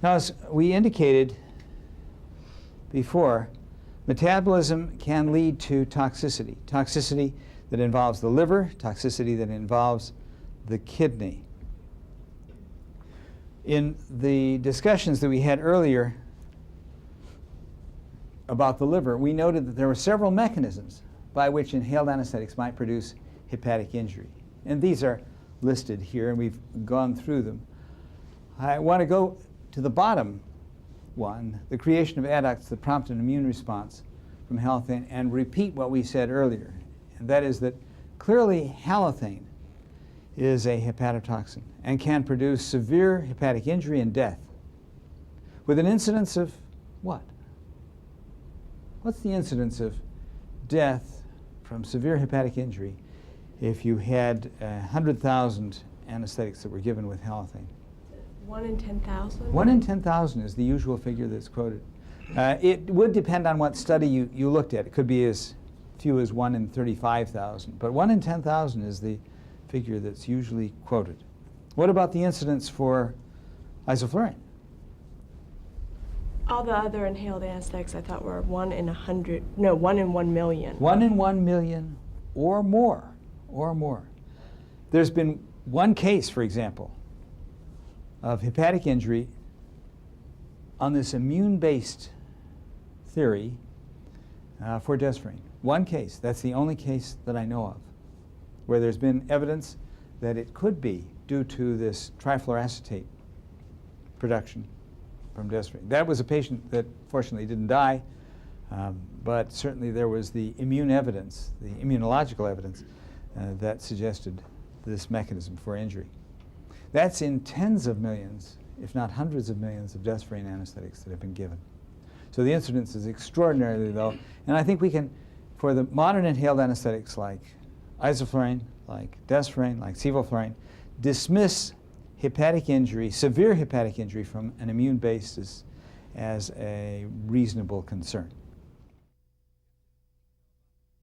Now, as we indicated before, metabolism can lead to toxicity. Toxicity that involves the liver, toxicity that involves the kidney. In the discussions that we had earlier about the liver, we noted that there were several mechanisms by which inhaled anesthetics might produce hepatic injury. And these are listed here, and we've gone through them. I want to go to the bottom one, the creation of adducts that prompt an immune response from halothane, and repeat what we said earlier. And that is that clearly halothane is a hepatotoxin and can produce severe hepatic injury and death with an incidence of what? What's the incidence of death from severe hepatic injury if you had 100,000 anesthetics that were given with halothane? 1 in 10,000? 1 in 10,000 is the usual figure that's quoted. It would depend on what study you looked at. It could be as few as 1 in 35,000, but 1 in 10,000 is the figure that's usually quoted. What about the incidence for isoflurane? All the other inhaled anesthetics I thought were 1 in 100, no, 1 in 1 million. 1 in 1 million or more, or more. There's been one case, for example, of hepatic injury on this immune-based theory for desferrine. One case, that's the only case that I know of, where there's been evidence that it could be due to this trifluoroacetate production from desferrine. That was a patient that fortunately didn't die, but certainly there was the immune evidence, the immunological evidence that suggested this mechanism for injury. That's in tens of millions, if not hundreds of millions of desferrine anesthetics that have been given. So the incidence is extraordinarily low, and I think we can, for the modern inhaled anesthetics like isoflurane, like desferrine, like sevoflurane, dismiss hepatic injury, severe hepatic injury from an immune basis as a reasonable concern.